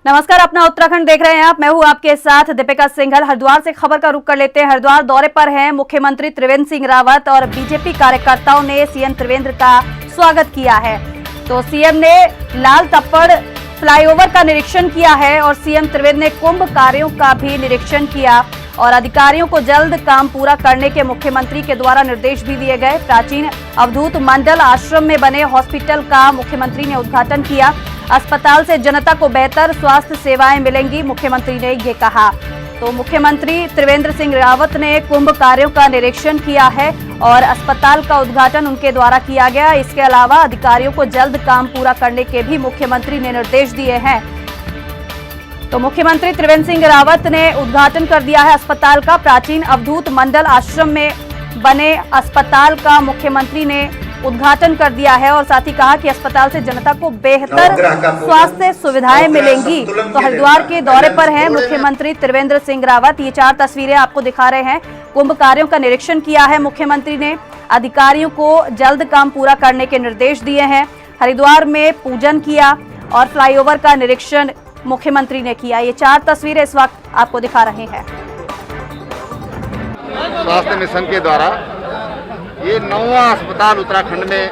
नमस्कार, अपना उत्तराखंड देख रहे हैं आप। मैं हूं आपके साथ दीपिका सिंघल। हरिद्वार से खबर का रुख कर लेते हैं। हरिद्वार दौरे पर हैं मुख्यमंत्री त्रिवेंद्र सिंह रावत और बीजेपी कार्यकर्ताओं ने सीएम त्रिवेंद्र का स्वागत किया है। तो सीएम ने लाल तप्पड़ फ्लाईओवर का निरीक्षण किया है और सीएम त्रिवेंद्र ने कुंभ कार्यों का भी निरीक्षण किया और अधिकारियों को जल्द काम पूरा करने के मुख्यमंत्री के द्वारा निर्देश भी दिए गए। प्राचीन अवधूत मंडल आश्रम में बने हॉस्पिटल का मुख्यमंत्री ने उद्घाटन किया। अस्पताल से जनता को बेहतर स्वास्थ्य सेवाएं मिलेंगी, मुख्यमंत्री ने ये कहा। तो मुख्यमंत्री त्रिवेंद्र सिंह रावत ने कुंभ कार्यों का निरीक्षण किया है और अस्पताल का उद्घाटन उनके द्वारा किया गया। इसके अलावा अधिकारियों को जल्द काम पूरा करने के भी मुख्यमंत्री ने निर्देश दिए हैं। तो मुख्यमंत्री त्रिवेंद्र सिंह रावत ने उद्घाटन कर दिया है अस्पताल का। प्राचीन अवधूत मंडल आश्रम में बने अस्पताल का मुख्यमंत्री ने उद्घाटन कर दिया है और साथ ही कहा कि अस्पताल से जनता को बेहतर स्वास्थ्य सुविधाएं मिलेंगी। तो हरिद्वार के दौरे पर हैं मुख्यमंत्री त्रिवेंद्र सिंह रावत। ये 4 तस्वीरें आपको दिखा रहे हैं। कुंभ कार्यों का निरीक्षण किया है मुख्यमंत्री ने, अधिकारियों को जल्द काम पूरा करने के निर्देश दिए हैं। हरिद्वार में पूजन किया और फ्लाईओवर का निरीक्षण मुख्यमंत्री ने किया। ये 4 तस्वीरें इस वक्त आपको दिखा रहे हैं। स्वास्थ्य मिशन के द्वारा ये 9वां अस्पताल उत्तराखंड में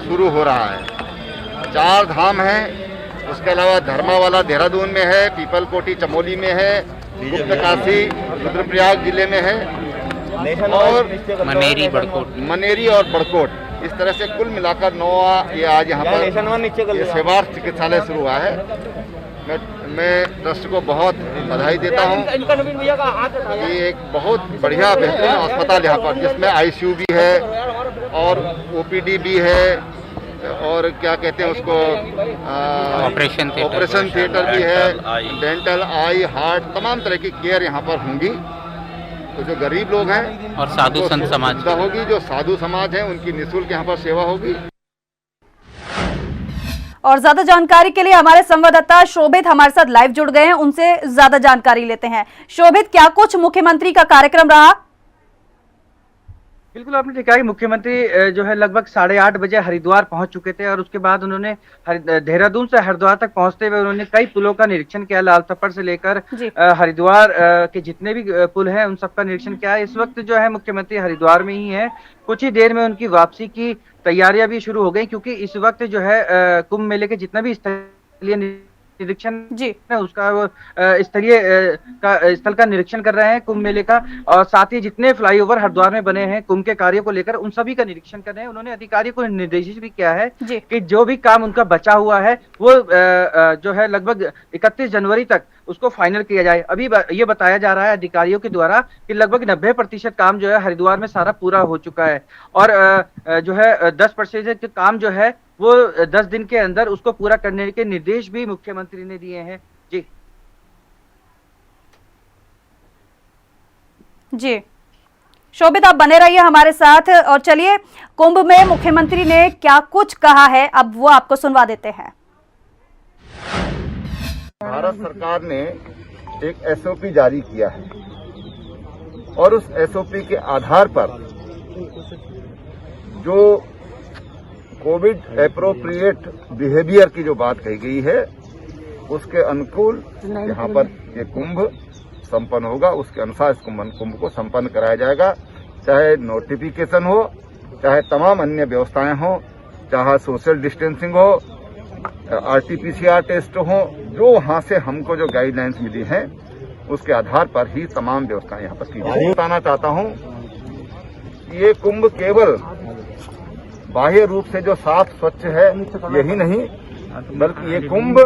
शुरू हो रहा है। 4 धाम हैं, उसके अलावा धर्मावाला देहरादून में है, पीपलकोटी चमोली में है, गुप्तकाशी रुद्रप्रयाग जिले में है और मनेरी और बड़कोट। इस तरह से कुल मिलाकर 9वां ये आज यहाँ पर ये सेवार्थ चिकित्सालय शुरू हुआ है। मैं ट्रस्ट को बहुत बधाई देता हूँ कि एक बहुत बढ़िया बेहतरीन अस्पताल यहाँ पर, जिसमें आईसीयू भी है और ओपीडी भी है और क्या कहते हैं उसको ऑपरेशन थिएटर भी है, डेंटल, आई, हार्ट, तमाम तरह की केयर यहाँ पर होंगी। तो जो गरीब लोग हैं और साधु संत समाज होगी, जो साधु समाज है उनकी निःशुल्क यहाँ पर सेवा होगी। और ज्यादा जानकारी के लिए हमारे संवाददाता शोभित हमारे साथ लाइव जुड़ गए हैं, उनसे ज्यादा जानकारी लेते हैं। शोभित, क्या कुछ मुख्यमंत्री का कार्यक्रम रहा? बिल्कुल, आपने देखा कि मुख्यमंत्री जो है लगभग 8:30 बजे हरिद्वार पहुंच चुके थे और उसके बाद उन्होंने देहरादून से हरिद्वार तक पहुंचते हुए उन्होंने कई पुलों का निरीक्षण किया। लाल तप्पड़ से लेकर हरिद्वार के जितने भी पुल हैं उन सबका निरीक्षण किया। इस वक्त जो है मुख्यमंत्री हरिद्वार में ही है। कुछ ही देर में उनकी वापसी की तैयारियां भी शुरू हो गई, क्योंकि इस वक्त जो है कुंभ मेले के जितना भी स्थलीय निरीक्षण है उसका वो स्थल का निरीक्षण कर रहे हैं कुंभ मेले का, और साथ ही जितने फ्लाईओवर हरिद्वार में बने हैं कुंभ के कार्यों को लेकर उन सभी का निरीक्षण कर रहे हैं। उन्होंने अधिकारियों को निर्देशित भी किया है कि जो भी काम उनका बचा हुआ है वो जो है लगभग 31 जनवरी तक उसको फाइनल किया जाए। अभी ये बताया जा रहा है अधिकारियों के द्वारा कि लगभग 90% काम जो है हरिद्वार में सारा पूरा हो चुका है और जो है 10% काम जो है वो 10 दिन के अंदर उसको पूरा करने के निर्देश भी मुख्यमंत्री ने दिए हैं। जी शोभित, आप बने रहिए हमारे साथ और चलिए कुंभ में मुख्यमंत्री ने क्या कुछ कहा है अब वो आपको सुनवा देते हैं। भारत सरकार ने एक एसओपी जारी किया है और उस एसओपी के आधार पर जो कोविड एप्रोप्रिएट बिहेवियर की जो बात कही गई है उसके अनुकूल यहाँ पर ये कुंभ संपन्न होगा। उसके अनुसार इस कुंभ को संपन्न कराया जाएगा, चाहे नोटिफिकेशन हो, चाहे तमाम अन्य व्यवस्थाएं हो, चाहे सोशल डिस्टेंसिंग हो, आरटीपीसीआर टेस्ट हो, जो वहां से हमको जो गाइडलाइंस मिली हैं उसके आधार पर ही तमाम व्यवस्थाएं यहाँ पर की जाएगी। बताना चाहता हूँ ये कुंभ केवल बाह्य रूप से जो साफ स्वच्छ है यही नहीं, बल्कि ये कुंभ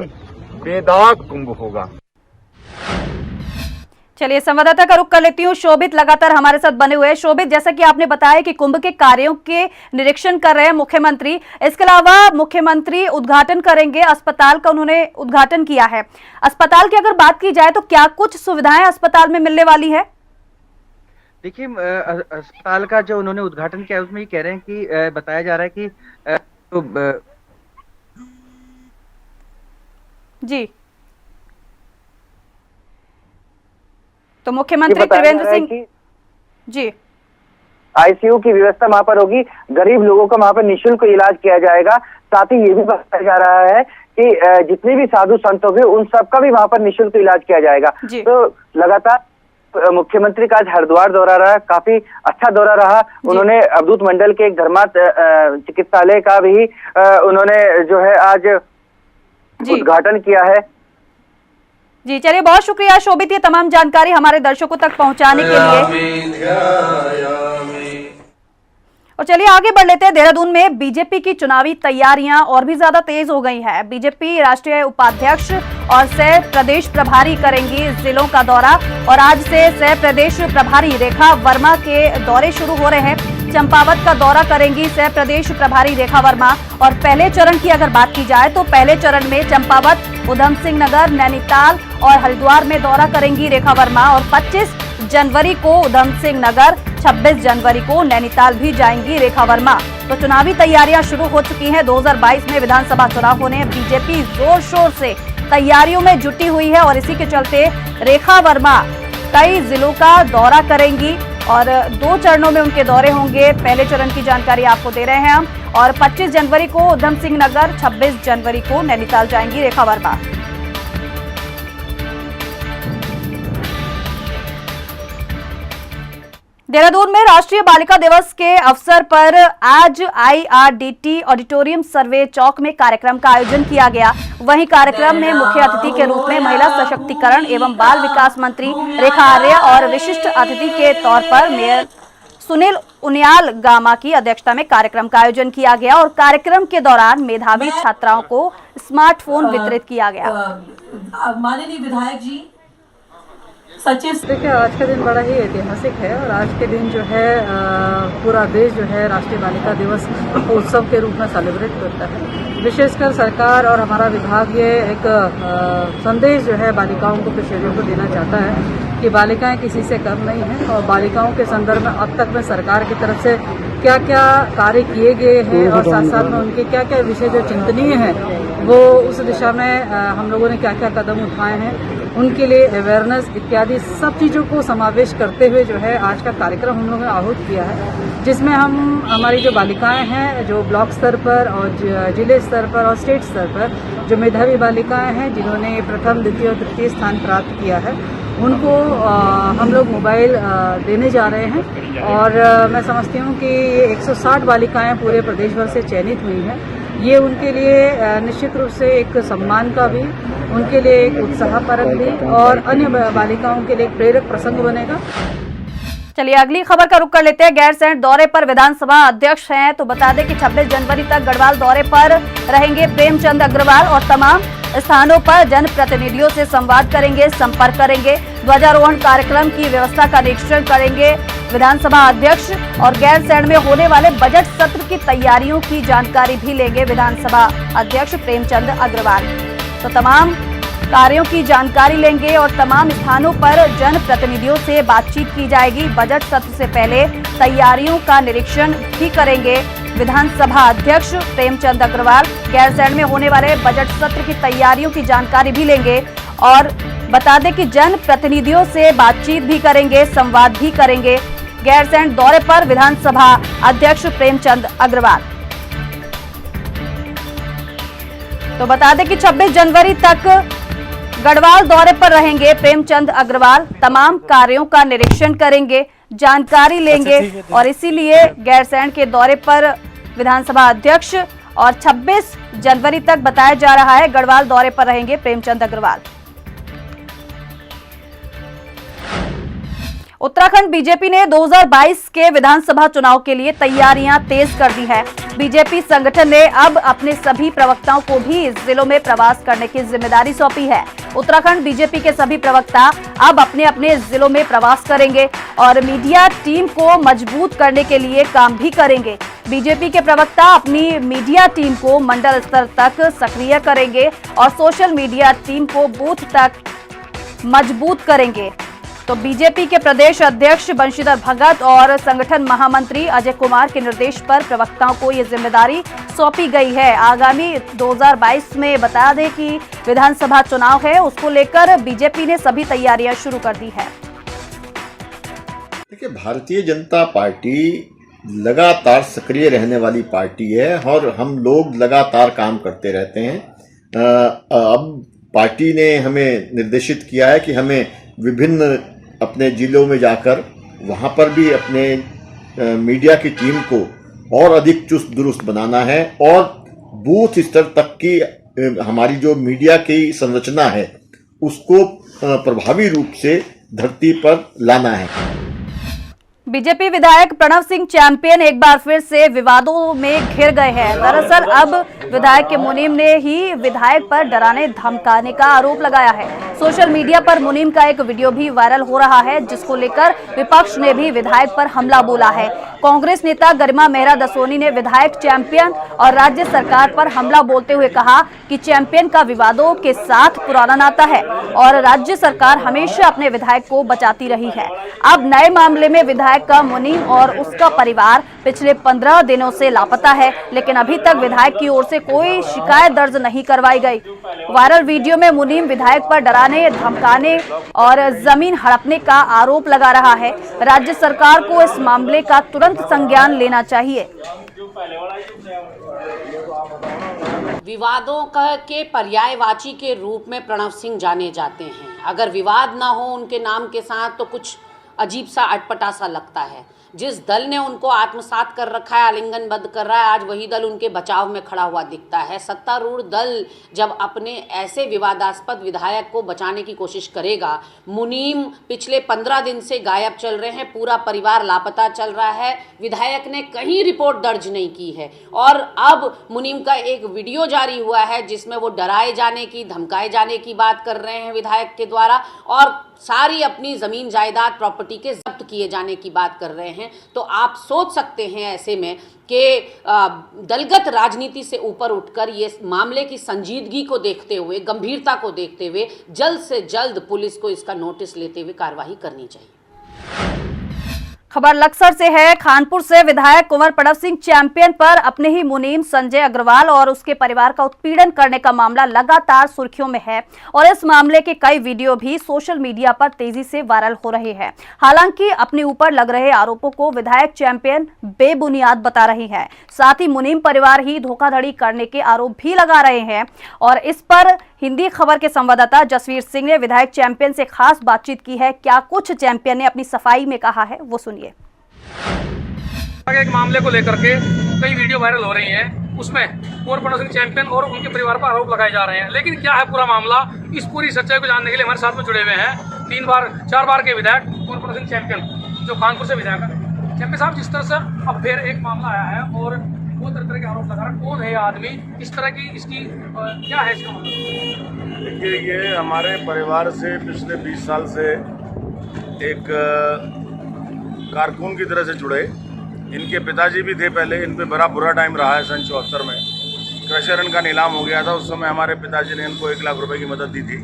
बेदाग कुंभ होगा। चलिए संवाददाता का रुख कर लेती हूँ। शोभित लगातार हमारे साथ बने हुए हैं। शोभित, जैसा कि आपने बताया कि कुंभ के कार्यों के निरीक्षण कर रहे हैं मुख्यमंत्री, इसके अलावा मुख्यमंत्री उद्घाटन करेंगे, अस्पताल का उन्होंने उद्घाटन किया है। अस्पताल की अगर बात की जाए तो क्या कुछ सुविधाएं अस्पताल में मिलने वाली है? देखिए, अस्पताल का जो उन्होंने उद्घाटन किया उसमें ये कह रहे हैं कि बताया जा रहा है कि जी तो मुख्यमंत्री त्रिवेंद्र सिंह जी आईसीयू की व्यवस्था वहां पर होगी। गरीब लोगों का वहां पर निःशुल्क इलाज किया जाएगा। साथ ही ये भी बताया जा रहा है कि जितने भी साधु संत होंगे उन सबका भी वहां पर निःशुल्क इलाज किया जाएगा। तो लगातार मुख्यमंत्री का आज हरिद्वार दौरा रहा, काफी अच्छा दौरा रहा। उन्होंने अवधूत मंडल के एक धर्मार्थ चिकित्सालय का भी उन्होंने जो है आज उद्घाटन किया है। जी चलिए, बहुत शुक्रिया शोभित, ये तमाम जानकारी हमारे दर्शकों तक पहुंचाने के लिए। और चलिए आगे बढ़ लेते हैं। देहरादून में बीजेपी की चुनावी तैयारियां और भी ज्यादा तेज हो गई हैं। बीजेपी राष्ट्रीय उपाध्यक्ष और सह प्रदेश प्रभारी करेंगी जिलों का दौरा, और आज से सह प्रदेश प्रभारी रेखा वर्मा के दौरे शुरू हो रहे हैं। चंपावत का दौरा करेंगी सह प्रदेश प्रभारी रेखा वर्मा। और पहले चरण की अगर बात की जाए तो पहले चरण में चंपावत, उधम सिंह नगर, नैनीताल और हरिद्वार में दौरा करेंगी रेखा वर्मा। और 25 जनवरी को उधम सिंह नगर, 26 जनवरी को नैनीताल भी जाएंगी रेखा वर्मा। तो चुनावी तैयारियां शुरू हो चुकी हैं। 2022 में विधानसभा चुनाव होने, बीजेपी जोर शोर से तैयारियों में जुटी हुई है और इसी के चलते रेखा वर्मा कई जिलों का दौरा करेंगी और 2 चरणों में उनके दौरे होंगे। पहले चरण की जानकारी आपको दे रहे हैं हम। और 25 जनवरी को उधम सिंह नगर, 26 जनवरी को नैनीताल जाएंगी रेखा वर्मा। देहरादून में राष्ट्रीय बालिका दिवस के अवसर पर आज IRDT ऑडिटोरियम सर्वे चौक में कार्यक्रम का आयोजन किया गया। वहीं कार्यक्रम में मुख्य अतिथि के रूप में महिला सशक्तिकरण एवं बाल विकास मंत्री रेखा आर्य और विशिष्ट अतिथि के तौर पर मेयर सुनील उनियाल गामा की अध्यक्षता में कार्यक्रम का आयोजन किया गया। और कार्यक्रम के दौरान मेधावी छात्राओं को स्मार्टफोन वितरित किया गया। माननीय विधायक जी सचिव, देखिए आज का दिन बड़ा ही ऐतिहासिक है और आज के दिन जो है पूरा देश जो है राष्ट्रीय बालिका दिवस उत्सव के रूप में सेलिब्रेट करता है। विशेषकर सरकार और हमारा विभाग ये एक संदेश जो है बालिकाओं को, किशोरियों को देना चाहता है कि बालिकाएं किसी से कम नहीं हैं। और बालिकाओं के संदर्भ में अब तक में सरकार की तरफ से क्या क्या कार्य किए गए हैं और साथ साथ में उनके क्या क्या विषय जो चिंतनीय हैं वो उस दिशा में हम लोगों ने क्या क्या कदम उठाए हैं, उनके लिए अवेयरनेस इत्यादि सब चीज़ों को समावेश करते हुए जो है आज का कार्यक्रम हम लोगों ने आहूत किया है, जिसमें हम हमारी जो बालिकाएं हैं जो ब्लॉक स्तर पर और जिले स्तर पर और स्टेट स्तर पर जो मेधावी बालिकाएं हैं जिन्होंने प्रथम, द्वितीय और तृतीय स्थान प्राप्त किया है, उनको हम लोग मोबाइल देने जा रहे हैं। और मैं समझती हूँ कि ये 160 बालिकाएं पूरे प्रदेश भर से चयनित हुई हैं। ये उनके लिए निश्चित रूप से एक सम्मान का भी, उनके लिए एक उत्साहपरक भी और अन्य बालिकाओं के लिए एक प्रेरक प्रसंग बनेगा। चलिए अगली खबर का रुख कर लेते हैं। गैरसैंण दौरे पर विधानसभा अध्यक्ष हैं, तो बता दें कि 26 जनवरी तक गढ़वाल दौरे पर रहेंगे प्रेमचंद अग्रवाल और तमाम स्थानों पर जनप्रतिनिधियों से संवाद करेंगे, संपर्क करेंगे। ध्वजारोहण कार्यक्रम की व्यवस्था का निरीक्षण करेंगे विधानसभा अध्यक्ष और गैरसैंण में होने वाले बजट सत्र की तैयारियों की जानकारी भी लेंगे विधानसभा अध्यक्ष प्रेमचंद अग्रवाल। तो तमाम कार्यों की जानकारी लेंगे और तमाम स्थानों पर जनप्रतिनिधियों से बातचीत की जाएगी। बजट सत्र से पहले तैयारियों का निरीक्षण भी करेंगे विधानसभा अध्यक्ष प्रेमचंद अग्रवाल। गैरसैंण में होने वाले बजट सत्र की तैयारियों की जानकारी भी लेंगे और बता दें कि जनप्रतिनिधियों से बातचीत भी करेंगे, संवाद भी करेंगे। गैरसैंण दौरे पर विधानसभा अध्यक्ष प्रेमचंद अग्रवाल। तो बता दें कि 26 जनवरी तक गढ़वाल दौरे पर रहेंगे प्रेमचंद अग्रवाल, तमाम कार्यों का निरीक्षण करेंगे, जानकारी लेंगे और इसीलिए गैरसैंण के दौरे पर विधानसभा अध्यक्ष और 26 जनवरी तक बताया जा रहा है गढ़वाल दौरे पर रहेंगे प्रेमचंद अग्रवाल। उत्तराखंड बीजेपी ने 2022 के विधानसभा चुनाव के लिए तैयारियां तेज कर दी है। बीजेपी संगठन ने अब अपने सभी प्रवक्ताओं को भी इस जिलों में प्रवास करने की जिम्मेदारी सौंपी है। उत्तराखंड बीजेपी के सभी प्रवक्ता अब अपने अपने जिलों में प्रवास करेंगे और मीडिया टीम को मजबूत करने के लिए काम भी करेंगे। बीजेपी के प्रवक्ता अपनी मीडिया टीम को मंडल स्तर तक सक्रिय करेंगे और सोशल मीडिया टीम को बूथ तक मजबूत करेंगे। तो बीजेपी के प्रदेश अध्यक्ष बंशीधर भगत और संगठन महामंत्री अजय कुमार के निर्देश पर प्रवक्ताओं को ये जिम्मेदारी सौंपी गई है। आगामी 2022 में बता दें कि विधानसभा चुनाव है, उसको लेकर बीजेपी ने सभी तैयारियां शुरू कर दी है। देखिए, भारतीय जनता पार्टी लगातार सक्रिय रहने वाली पार्टी है और हम लोग लगातार काम करते रहते हैं। अब पार्टी ने हमें निर्देशित किया है कि हमें विभिन्न अपने जिलों में जाकर वहां पर भी अपने मीडिया की टीम को और अधिक चुस्त दुरुस्त बनाना है और बूथ स्तर तक की हमारी जो मीडिया की संरचना है उसको प्रभावी रूप से धरती पर लाना है। बीजेपी विधायक प्रणव सिंह चैंपियन एक बार फिर से विवादों में घिर गए हैं। दरअसल अब विधायक के मुनीम ने ही विधायक पर डराने धमकाने का आरोप लगाया है। सोशल मीडिया पर मुनीम का एक वीडियो भी वायरल हो रहा है, जिसको लेकर विपक्ष ने भी विधायक पर हमला बोला है। कांग्रेस नेता गरिमा मेहरा दसोनी ने विधायक चैंपियन और राज्य सरकार पर हमला बोलते हुए कहा कि चैंपियन का विवादों के साथ पुराना नाता है और राज्य सरकार हमेशा अपने विधायक को बचाती रही है। अब नए मामले में विधायक का मुनीम और उसका परिवार पिछले 15 दिनों से लापता है, लेकिन अभी तक विधायक की ओर से कोई शिकायत दर्ज नहीं करवाई गई। वायरल वीडियो में मुनीम विधायक पर डराने, धमकाने और जमीन हड़पने का आरोप लगा रहा है। राज्य सरकार को इस मामले का तुरंत संज्ञान लेना चाहिए। विवादों के पर्यायवाची के रूप में प्रणव सिंह जाने जाते हैं। अगर विवाद ना हो उनके नाम के साथ तो कुछ अजीब सा अटपटा सा लगता है। जिस दल ने उनको आत्मसात कर रखा है, आलिंगनबद्ध कर रहा है, आज वही दल उनके बचाव में खड़ा हुआ दिखता है। सत्तारूढ़ दल जब अपने ऐसे विवादास्पद विधायक को बचाने की कोशिश करेगा, मुनीम पिछले 15 दिन से गायब चल रहे हैं, पूरा परिवार लापता चल रहा है, विधायक ने कहीं रिपोर्ट दर्ज नहीं की है और अब मुनीम का एक वीडियो जारी हुआ है जिसमें वो डराए जाने की, धमकाए जाने की बात कर रहे हैं विधायक के द्वारा और सारी अपनी जमीन जायदाद प्रॉपर्टी के जब्त किए जाने की बात कर रहे हैं। तो आप सोच सकते हैं ऐसे में कि दलगत राजनीति से ऊपर उठकर ये मामले की संजीदगी को देखते हुए, गंभीरता को देखते हुए जल्द से जल्द पुलिस को इसका नोटिस लेते हुए कार्रवाई करनी चाहिए। खबर लक्सर से है। कानपुर से विधायक कुंवर प्रणव सिंह चैंपियन पर अपने ही मुनीम संजय अग्रवाल और उसके परिवार का उत्पीड़न करने का मामला लगातार सुर्खियों में है और इस मामले के कई वीडियो भी सोशल मीडिया पर तेजी से वायरल हो रहे हैं। हालांकि अपने ऊपर लग रहे आरोपों को विधायक चैंपियन बेबुनियाद बता रही है। साथ ही मुनीम परिवार ही धोखाधड़ी करने के आरोप भी लगा रहे हैं और इस पर हिंदी खबर के संवाददाता जसवीर सिंह ने विधायक चैंपियन से खास बातचीत की है। क्या कुछ चैंपियन ने अपनी सफाई में कहा है, वो सुनिए। एक मामले को लेकर के कई वीडियो वायरल हो रही हैं, उसमें कुंवर प्रणव सिंह चैंपियन और उनके परिवार पर आरोप लगाए जा रहे हैं। लेकिन क्या है पूरा मामला, इस पूरी सच्चाई को जानने के लिए हमारे साथ में जुड़े हुए हैं 4 बार के विधायक कुंवर प्रणव सिंह चैंपियन, जो कानपुर से विधायक है। चैंपियन साहब, जिस तरह से अब फिर एक मामला आया है और वो तरह के आरोप लगा रहा है, कौन है ये आदमी, इस तरह की इसकी क्या है इसका मतलब? देखिए, ये हमारे परिवार से पिछले 20 साल से एक कारकुन की तरह से जुड़े। इनके पिताजी भी थे पहले, इन पे बड़ा बुरा टाइम रहा है। सन 74 में क्रशर इनका नीलाम हो गया था। उस समय हमारे पिताजी ने इनको 1 लाख रुपए की मदद दी थी।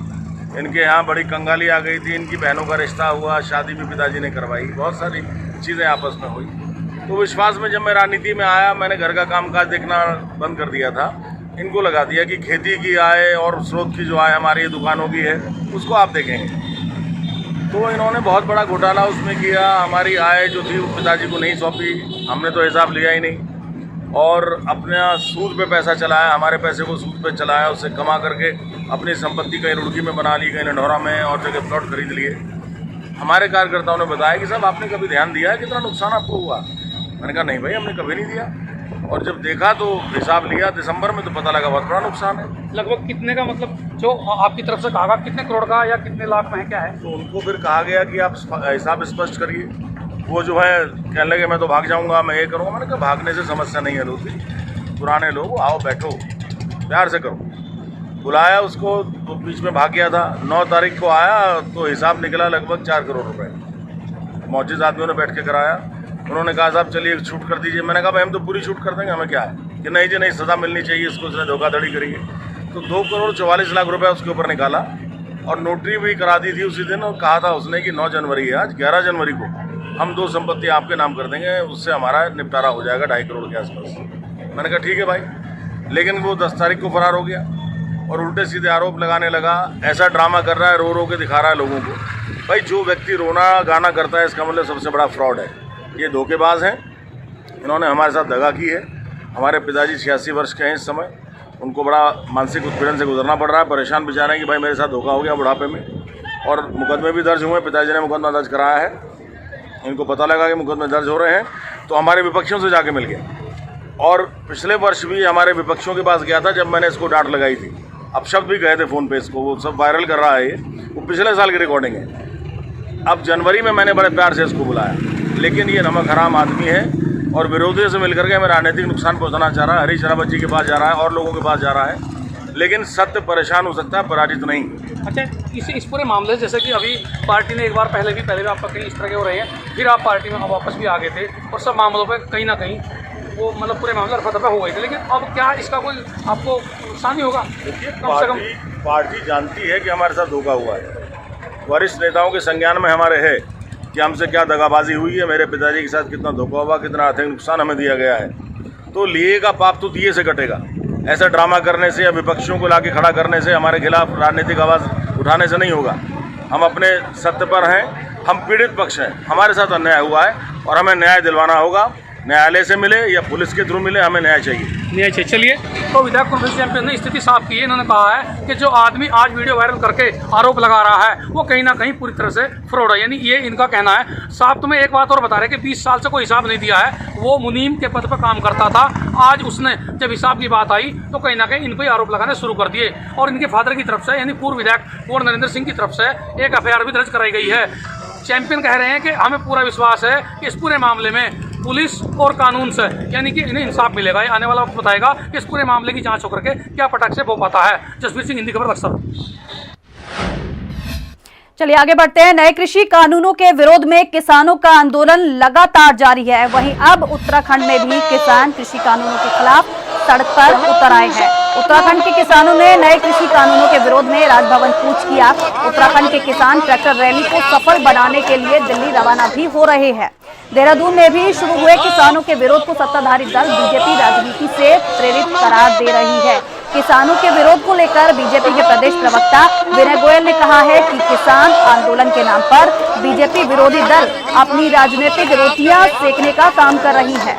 इनके यहाँ बड़ी कंगाली आ गई थी, इनकी बहनों का रिश्ता हुआ, शादी भी पिताजी ने करवाई, बहुत सारी चीज़ें आपस में हुई। तो विश्वास में जब मैं राजनीति में आया, मैंने घर का कामकाज देखना बंद कर दिया था। इनको लगा दिया कि खेती की आय और स्रोत की जो आय हमारी दुकानों की है उसको आप देखेंगे। तो इन्होंने बहुत बड़ा घोटाला उसमें किया। हमारी आय जो थी वो पिताजी को नहीं सौंपी, हमने तो हिसाब लिया ही नहीं और अपना सूद पे पैसा चलाया, हमारे पैसे को सूद पे चलाया, उससे कमा करके अपनी संपत्ति कहीं रुड़की में बना ली, कहीं नढौरा में और जगह प्लॉट खरीद लिए। हमारे कार्यकर्ताओं ने बताया कि साहब आपने कभी ध्यान दिया है कितना नुकसान आपको हुआ? मैंने कहा नहीं भाई, हमने कभी नहीं दिया। और जब देखा तो हिसाब लिया दिसंबर में तो पता लगा बहुत बड़ा नुकसान है। लगभग कितने का, मतलब जो आपकी तरफ से कहा कितने करोड़ का या कितने लाख में है, क्या है? तो उनको फिर कहा गया कि आप हिसाब स्पष्ट करिए। वो जो है कहने लगे मैं तो भाग जाऊंगा, मैं ये करूँगा। मैंने कहा भागने से समस्या नहीं हल होती। पुराने लोग आओ बैठो, प्यार से करो। बुलाया उसको तो बीच में भाग गया था। 9 तारीख को आया तो हिसाब निकला लगभग 4 करोड़ रुपए। मौजूद आदमियों ने बैठ के कराया। उन्होंने कहा साहब चलिए एक छूट कर दीजिए। मैंने कहा भाई हम तो पूरी छूट कर देंगे, हमें क्या है कि नहीं जी नहीं, सज़ा मिलनी चाहिए इसको, उसने धोखाधड़ी करी है। तो 2 करोड़ 44 लाख रुपए उसके ऊपर निकाला और नोटरी भी करा दी थी उसी दिन। और कहा था उसने कि 9 जनवरी है आज, 11 जनवरी को हम 2 संपत्ति आपके नाम कर देंगे, उससे हमारा निपटारा हो जाएगा 2.5 करोड़ के आसपास। मैंने कहा ठीक है भाई। लेकिन वो 10 तारीख को फरार हो गया और उल्टे सीधे आरोप लगाने लगा। ऐसा ड्रामा कर रहा है, रो रो के दिखा रहा है लोगों को। भाई जो व्यक्ति रोना गाना करता है इसका मतलब सबसे बड़ा फ्रॉड है। ये धोखेबाज हैं इन्होंने हमारे साथ दगा की है। हमारे पिताजी 86 वर्ष के हैं इस समय, उनको बड़ा मानसिक उत्पीड़न से गुजरना पड़ रहा है। परेशान बेचारे हैं कि भाई मेरे साथ धोखा हो गया बुढ़ापे में, और मुकदमे भी दर्ज हुए। पिताजी ने मुकदमा दर्ज कराया है, इनको पता लगा कि मुकदमे दर्ज हो रहे हैं तो हमारे विपक्षियों से जाके मिल गया। और पिछले वर्ष भी हमारे विपक्षियों के पास गया था जब मैंने इसको डांट लगाई थी। अब शब्द भी कहे थे फ़ोन पे, इसको वो सब वायरल कर रहा है, वो पिछले साल की रिकॉर्डिंग है। अब जनवरी में मैंने बड़े प्यार से इसको बुलाया, लेकिन ये नमक हराम आदमी है और विरोधियों से मिलकर के हमें राजनीतिक नुकसान पहुंचाना चाह रहा है। हरीश रावत जी के पास जा रहा है और लोगों के पास जा रहा है, लेकिन सत्य परेशान हो सकता है, पराजित नहीं। अच्छा, इस पूरे मामले से जैसे कि अभी पार्टी ने एक बार पहले भी आपका कहीं इस तरह के हो रहे हैं, फिर आप पार्टी में वापस भी आ गए थे और सब मामलों पे कहीं ना कहीं वो मतलब पूरे मामले रफा-दफा हो गए थे, लेकिन अब क्या इसका कोई आपको नुकसान नहीं होगा? कम से कम पार्टी जानती है कि हमारे साथ धोखा हुआ है। वरिष्ठ नेताओं के संज्ञान में हमारे है कि हमसे क्या दगाबाजी हुई है, मेरे पिताजी के साथ कितना धोखा हुआ, कितना आर्थिक नुकसान हमें दिया गया है। तो लिएगा पाप तो दिए से कटेगा। ऐसा ड्रामा करने से या विपक्षियों को लाके खड़ा करने से, हमारे खिलाफ राजनीतिक आवाज़ उठाने से नहीं होगा। हम अपने सत्य पर हैं, हम पीड़ित पक्ष हैं, हमारे साथ अन्याय हुआ है और हमें न्याय दिलवाना होगा। न्यायालय से मिले या पुलिस के थ्रू मिले, हमें न्याय चाहिए। न्याय चाहिए। चलिए, तो विधायक कॉन्फ्रेंस चैंपियन ने स्थिति साफ की है। इन्होंने कहा है कि जो आदमी आज वीडियो वायरल करके आरोप लगा रहा है वो कहीं ना कहीं पूरी तरह से फ्रॉड है, यानी ये इनका कहना है। साफ तुम्हें एक बात और बता रहे कि 20 साल से कोई हिसाब नहीं दिया है। वो मुनीम के पद पर काम करता था, आज उसने जब हिसाब की बात आई तो कहीं ना कहीं इन पर आरोप लगाने शुरू कर दिए। और इनके फादर की तरफ से, यानी पूर्व विधायक कुंवर नरेंद्र सिंह की तरफ से एक FIR भी दर्ज कराई गई है। चैंपियन कह रहे हैं कि हमें पूरा विश्वास है कि इस पूरे मामले में पुलिस और कानून से, यानी कि इन्हें इंसाफ मिलेगा। ये आने वाला वक्त बताएगा कि इस पूरे मामले की जांच होकर के क्या पटाख से हो पाता है। जसवीर सिंह, हिंदी खबर, बक्सर। चलिए आगे बढ़ते हैं। नए कृषि कानूनों के विरोध में किसानों का आंदोलन लगातार जारी है। वहीं अब उत्तराखंड में भी किसान कृषि कानूनों के खिलाफ सड़क पर उतर आए हैं। उत्तराखंड के किसानों ने नए कृषि कानूनों के विरोध में राजभवन कूच किया। उत्तराखंड के किसान ट्रैक्टर रैली को सफल बनाने के लिए दिल्ली रवाना भी हो रहे हैं। देहरादून में भी शुरू हुए किसानों के विरोध को सत्ताधारी दल बीजेपी राजनीति से प्रेरित करार दे रही है। किसानों के विरोध को लेकर बीजेपी के प्रदेश प्रवक्ता विनय गोयल ने कहा है कि किसान आंदोलन के नाम पर बीजेपी विरोधी दल अपनी राजनीतिक रोटियां सेकने का काम कर रही है।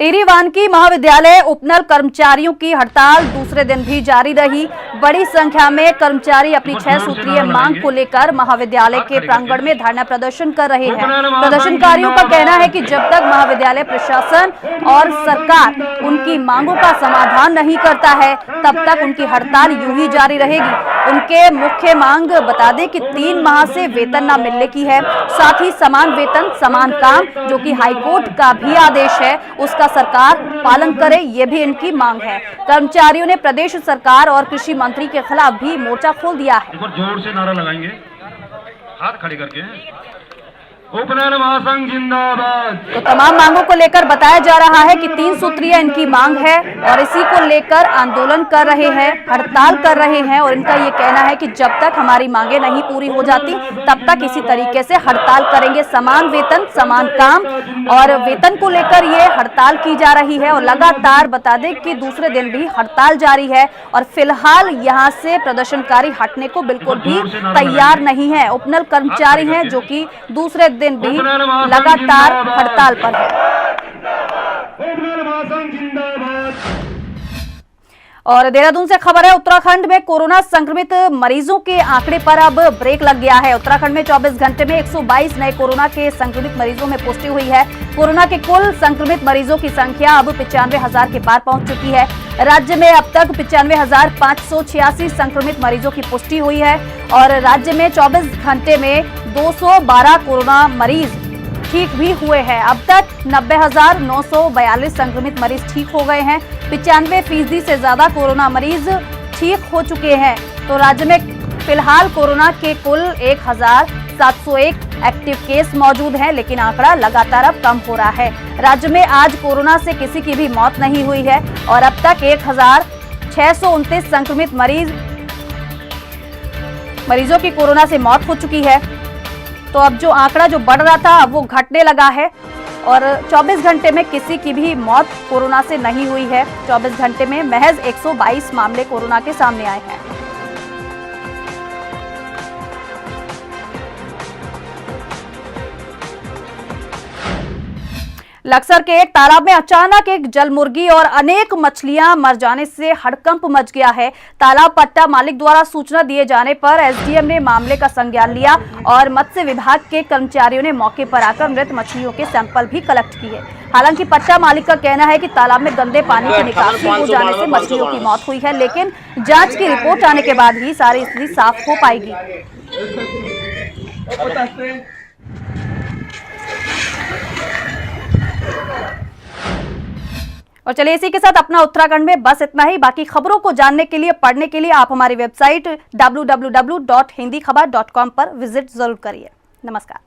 टिहरी वानिकी महाविद्यालय उपनल कर्मचारियों की हड़ताल दूसरे दिन भी जारी रही। बड़ी संख्या में कर्मचारी अपनी 6 सूत्रीय मांग को लेकर महाविद्यालय के प्रांगण में धरना प्रदर्शन कर रहे हैं। प्रदर्शनकारियों का कहना है कि जब तक महाविद्यालय प्रशासन और सरकार उनकी मांगों का समाधान नहीं करता है तब तक उनकी हड़ताल यूं ही जारी रहेगी। उनके मुख्य मांग बता दें कि 3 माह से वेतन न मिलने की है, साथ ही समान वेतन समान काम, जो कि हाईकोर्ट का भी आदेश है, उसका सरकार पालन करे, ये भी इनकी मांग है। कर्मचारियों ने प्रदेश सरकार और कृषि मंत्री के खिलाफ भी मोर्चा खोल दिया है। जोर से नारा लगाएंगे, हाथ खड़े करके, उपनयन महासंघ जिंदाबाद। तो तमाम मांगों को लेकर बताया जा रहा है कि 3 सूत्रीय इनकी मांग है और इसी को लेकर आंदोलन कर रहे हैं, हड़ताल कर रहे हैं। और इनका ये कहना है कि जब तक हमारी मांगे नहीं पूरी हो जाती तब तक इसी तरीके से हड़ताल करेंगे। समान वेतन समान काम, और वेतन को लेकर ये हड़ताल की जा रही है। और लगातार बता दें कि दूसरे दिन भी हड़ताल जारी है और फिलहाल यहाँ से प्रदर्शनकारी हटने को बिल्कुल भी तैयार नहीं है। उपनल कर्मचारी हैं जो कि दूसरे दिन भी लगातार हड़ताल पर है। और देहरादून से खबर है, उत्तराखंड में कोरोना संक्रमित मरीजों के आंकड़े पर अब ब्रेक लग गया है। उत्तराखंड में 24 घंटे में 122 नए कोरोना के संक्रमित मरीजों में पुष्टि हुई है। कोरोना के कुल संक्रमित मरीजों की संख्या अब 95,000 के पार पहुंच चुकी है। राज्य में अब तक 95,586 संक्रमित मरीजों की पुष्टि हुई है और राज्य में 24 घंटे में 212 कोरोना मरीज ठीक भी हुए हैं। अब तक 90,942 संक्रमित मरीज ठीक हो गए हैं। 95% से ज्यादा कोरोना मरीज ठीक हो चुके हैं। तो राज्य में फिलहाल कोरोना के कुल 1,701 एक्टिव केस मौजूद हैं, लेकिन आंकड़ा लगातार अब कम हो रहा है। राज्य में आज कोरोना से किसी की भी मौत नहीं हुई है और अब तक 1,629 संक्रमित मरीजों की कोरोना से मौत हो चुकी है। तो अब जो आंकड़ा जो बढ़ रहा था अब वो घटने लगा है और 24 घंटे में किसी की भी मौत कोरोना से नहीं हुई है। 24 घंटे में महज 122 मामले कोरोना के सामने आए हैं। लक्सर के एक तालाब में अचानक एक जलमुर्गी और अनेक मछलियां मर जाने से हड़कंप मच गया है। तालाब पट्टा मालिक द्वारा सूचना दिए जाने पर एसडीएम ने मामले का संज्ञान लिया और मत्स्य विभाग के कर्मचारियों ने मौके पर आकर मृत मछलियों के सैंपल भी कलेक्ट किए। हालांकि पट्टा मालिक का कहना है कि तालाब में गंदे पानी की निकासी हो जाने से मछलियों की मौत हुई है, लेकिन जांच की रिपोर्ट आने के बाद ही सारी स्थिति साफ हो पाएगी। और चलिए इसी के साथ अपना उत्तराखंड में बस इतना ही। बाकी खबरों को जानने के लिए, पढ़ने के लिए आप हमारी वेबसाइट www.hindikhabar.com पर विजिट जरूर करिए। नमस्कार।